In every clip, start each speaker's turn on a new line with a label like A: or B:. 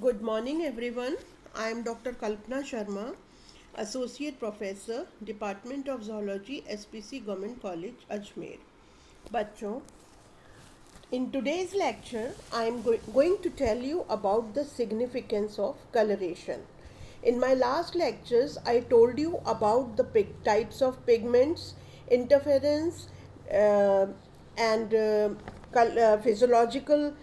A: Good morning, everyone. I am Dr. Kalpana Sharma, Associate Professor, Department of Zoology, SPC Government College, Ajmer. बच्चों, in today's lecture, I am going to tell you about the significance of coloration. In my last lectures, I told you about the types of pigments, interference, uh, and physiological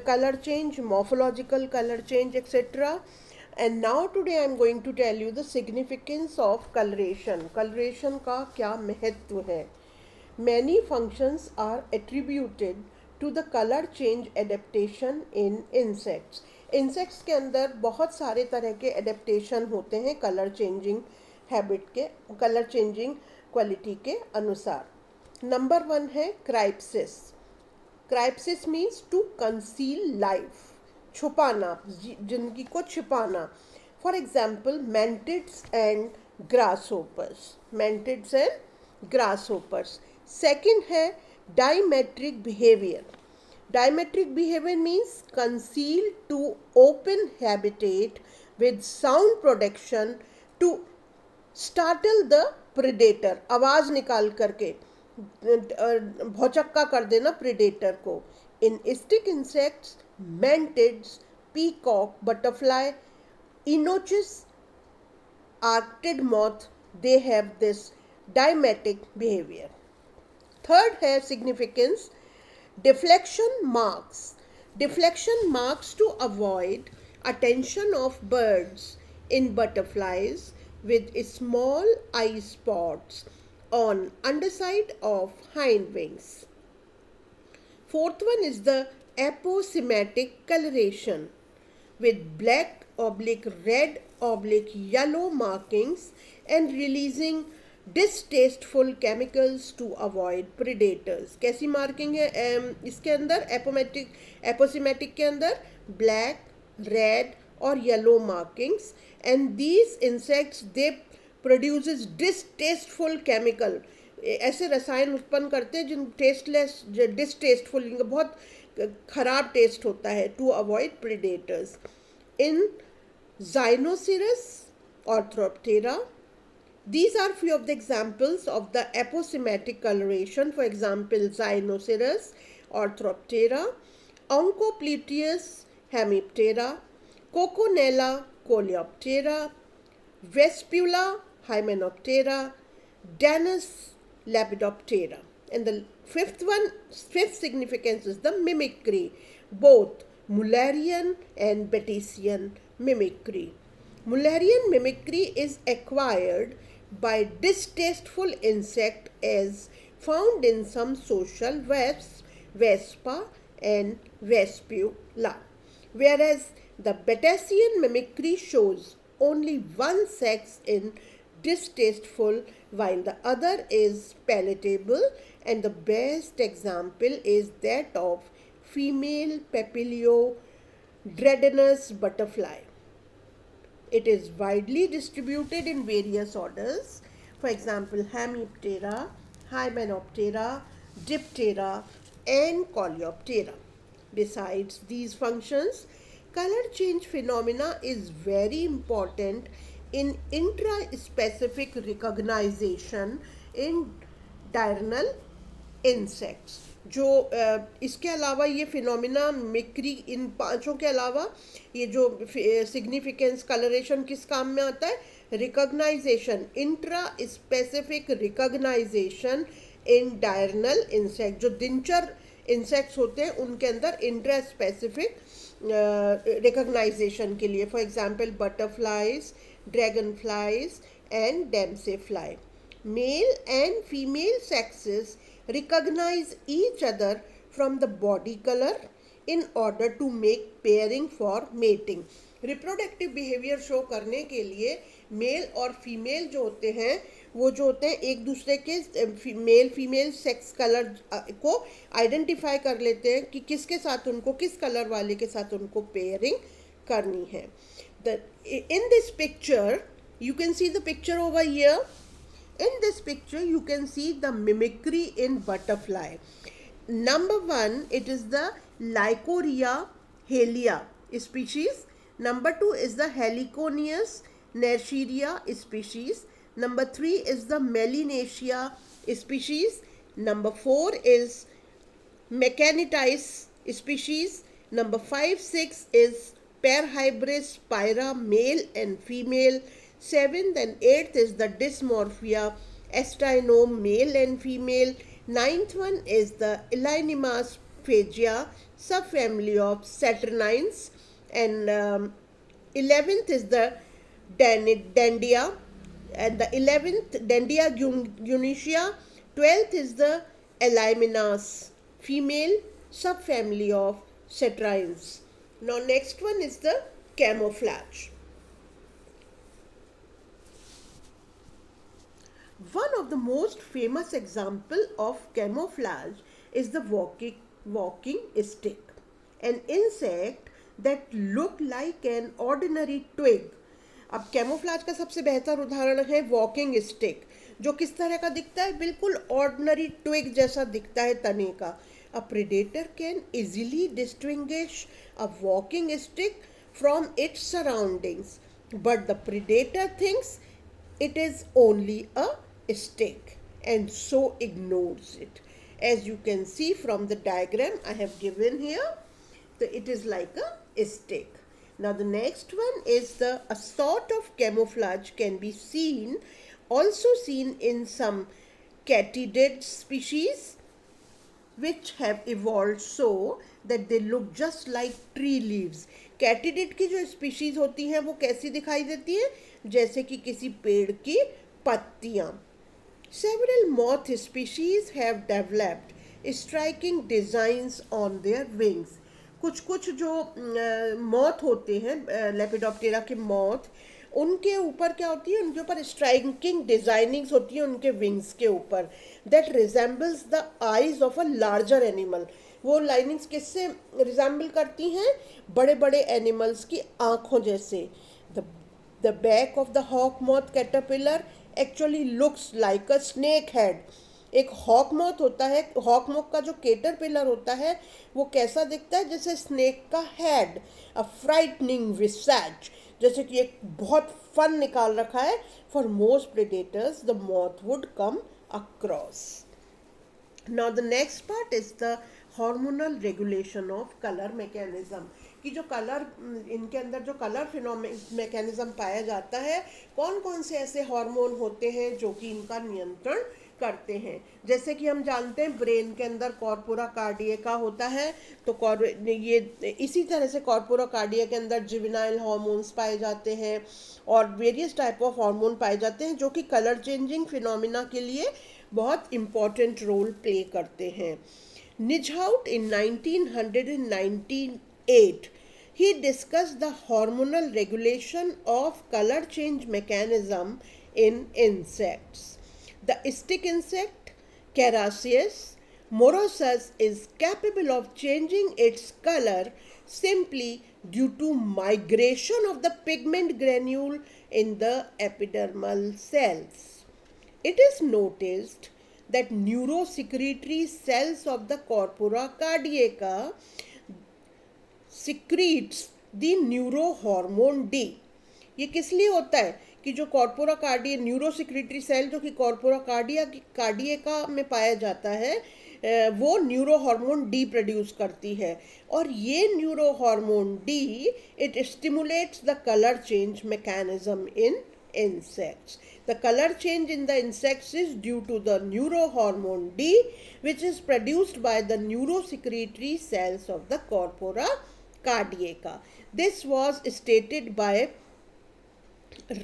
A: color change, morphological color change, etc. And now today I am going to tell you the significance of coloration. Coloration का क्या महत्व है? Many functions are attributed to the color change adaptation in insects. Insects के अंदर बहुत सारे तरह के adaptation होते हैं color changing habit के, color changing quality के अनुसार. Number 1 है crypsis. Crypsis means to conceal life, छुपाना, जिंदगी को छिपाना. For example mantids and grasshoppers. Mantids and grasshoppers. Second है deimatic behaviour. Deimatic behaviour means conceal to open habitat with sound production to startle the predator. आवाज निकाल करके भौचक्का कर देना प्रेडेटर को. In stick insects, mantids, peacock, butterfly, Inachis, arctiid moth, they have this deimatic behaviour. Third है significance deflection marks. Deflection marks to avoid attention of birds in butterflies with small eye spots on underside of hind wings. Fourth one is the aposematic coloration with black oblique red oblique yellow markings and releasing distasteful chemicals to avoid predators. कैसी marking है इसके अंदर? Aposematic के अंदर black, red और yellow markings. And these insects they produces distasteful chemical. ऐसे रसायन उत्पन्न करते हैं जिन टेस्टलेस, डिसटेस्टफुल, इनका बहुत खराब टेस्ट होता है. To avoid predators. In Xynoceras, Orthoptera, these are few of the examples of the aposematic coloration. For example, Xynoceras, Orthoptera, Oncopletius, Hemiptera, Coconella, Coleoptera, Vespula, Hymenoptera, Danus, Lepidoptera. And the fifth significance is the mimicry, both Mullerian and Batesian mimicry. Mullerian mimicry is acquired by distasteful insect as found in some social wasps, Vespa and Vespula, whereas the Batesian mimicry shows only one sex in distasteful while the other is palatable, and the best example is that of female Papilio dreadinus butterfly. It is widely distributed in various orders. For example, Hemiptera, Hymenoptera, Diptera and Coleoptera. Besides these functions, color change phenomena is very important in intra-specific recognition in diurnal insects. जो इसके अलावा ये phenomena मिक्री, इन पांचों के अलावा ये जो significance colouration किस काम में आता है? रिकॉग्नाइजेशन, इंट्रा स्पेसिफिक रिकॉग्नाइजेशन इन डायर्नल इंसेक्ट. जो दिनचर इंसेक्ट्स होते हैं उनके अंदर इंट्रा स्पेसिफिक रिकॉग्नाइजेशन के लिए. For example butterflies, dragonflies and damselfly. Male and female sexes recognize each other from the body color in order to make pairing for mating. Reproductive behaviour show करने के लिए mail और female जो होते हैं वो जो होते हैं एक दूसरे के मेल फीमेल सेक्स कलर को आइडेंटिफाई कर लेते हैं कि किसके साथ उनको, किस कलर वाले के साथ उनको पेयरिंग करनी है. In this picture you can see the picture over here. In this picture you can see the mimicry in butterfly. Number 1, it is the Lycoria halia species. Number 2 is the Heliconius Nersheria species. Number 3 is the Melinaceae species. Number 4 is Mechanitis species. Number 5, 6 is Parhybris spira, male and female. 7th and 8th is the Dysmorphia Astynome, male and female. 9th one is the Elainimas phagia, subfamily of Saturnines. And 11th is the Dandia, and the 11th Dandia gunicea. 12th is the Elaiminas, female, subfamily of Saturines. Now next one is the camouflage. One of the most famous example of camouflage is the walking stick, an insect that look like an ordinary twig. अब camouflage का सबसे बेहतर उदाहरण है walking stick, जो किस तरह का दिखता है, बिल्कुल ऑर्डिनरी ट्विग जैसा दिखता है तने का. A predator can easily distinguish a walking stick from its surroundings, but the predator thinks it is only a stick and so ignores it. As you can see from the diagram I have given here, so it is like a stick. Now the next one is a sort of camouflage can be also seen in some katydid species which have evolved so that they look just like tree leaves. कैटिडिड की जो species होती हैं वो कैसी दिखाई देती है, जैसे कि किसी पेड़ की पत्तियां. Several moth species have developed striking designs on their wings. कुछ जो मॉथ होते हैं, लेपिडोप्टेरा के मॉथ, उनके ऊपर क्या होती है, उनके ऊपर स्ट्राइकिंग डिजाइनिंग्स होती है उनके विंग्स के ऊपर, that resembles the eyes of a larger animal. वो लाइनिंग्स किससे रिजेंबल करती हैं, बड़े बड़े एनिमल्स की आँखों जैसे. The back of the hawk moth caterpillar actually looks like a snake head. एक हॉक मॉथ होता है, हॉक मॉथ का जो कैटरपिलर होता है वो कैसा दिखता है, जैसे स्नेक का हेड. अ फ्राइटनिंग विसैज, जैसे कि एक बहुत फन निकाल रखा है. For most predators the moth would come across. Now the next part is the hormonal regulation of color mechanism. कि जो कलर, इनके अंदर जो कलर मैकेनिज्म पाया जाता है, कौन कौन से ऐसे हार्मोन होते हैं जो कि इनका नियंत्रण करते हैं. जैसे कि हम जानते हैं ब्रेन के अंदर कॉर्पोरा कार्डियका होता है, तो ये इसी तरह से कॉर्पोरा कार्डिया के अंदर जुवेनाइल हार्मोन्स पाए जाते हैं और वेरियस टाइप ऑफ हार्मोन पाए जाते हैं जो कि कलर चेंजिंग फिनोमिना के लिए बहुत इम्पॉर्टेंट रोल प्ले करते हैं. Nijhout in 1908 he discussed the hormonal regulation of color change mechanism in insects. The stick insect Carassius morosus is capable of changing its color simply due to migration of the pigment granule in the epidermal cells. It is noticed that neurosecretory cells of the corpora cardiaca secretes the neurohormone D. ये किस लिए होता है कि जो corpora cardia neurosecretory cell जो कि corpora कार्डियका में पाया जाता है, वो न्यूरो हार्मोन डी प्रोड्यूस करती है. और ये neuro hormone D it stimulates the colour change mechanism in insects. The color change in the insects is due to the neurohormone D, which is produced by the neurosecretory cells of the corpora cardiaca. This was stated by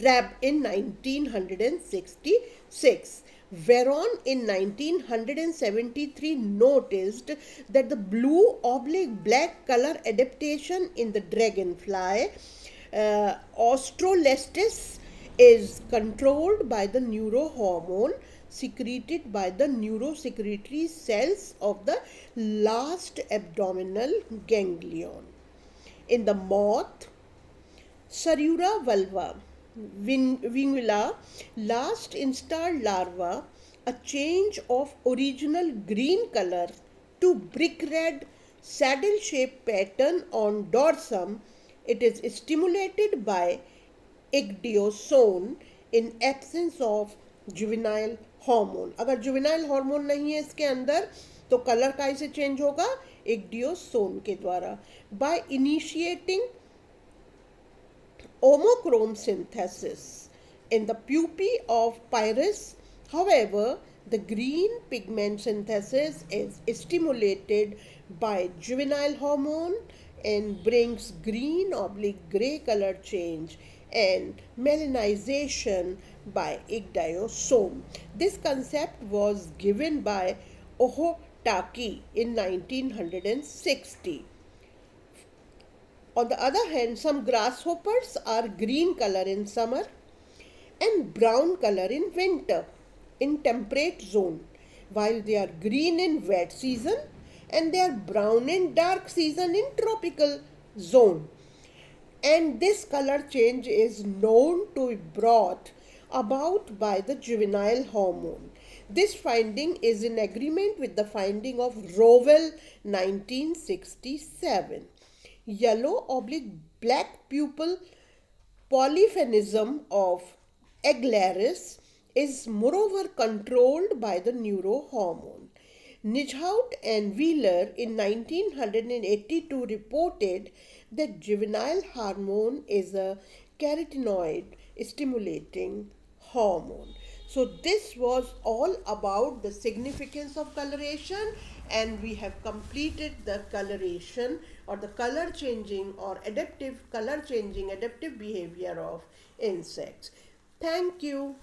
A: Rabb in 1966. Veron in 1973 noticed that the blue/black color adaptation in the dragonfly Ostrolestis is controlled by the neurohormone secreted by the neurosecretory cells of the last abdominal ganglion. In the moth, Sarura vulva, Vingula, last installed larva, a change of original green color to brick red saddle-shaped pattern on dorsum It is stimulated by ecdysone in absence of juvenile hormone. अगर juvenile hormone नहीं है इसके अंदर तो colour कैसे change होगा? ecdysone के द्वारा. By initiating homochrome synthesis in the pupae of Pyrus. However, the green pigment synthesis is stimulated by juvenile hormone and brings green/gray color change and melanization by ecdysone. This concept was given by Ohotaki in 1960. On the other hand, some grasshoppers are green color in summer and brown color in winter in temperate zone, while they are green in wet season and they are brown in dark season in tropical zone. And this color change is known to be brought about by the juvenile hormone. This finding is in agreement with the finding of Rowell 1967. Yellow/black pupil polyphenism of Aglaris is moreover controlled by the neurohormone. Nijhout and Wheeler in 1982 reported that juvenile hormone is a carotenoid stimulating hormone. So this was all about the significance of coloration, and we have completed the coloration or the color changing or adaptive behavior of insects. Thank you.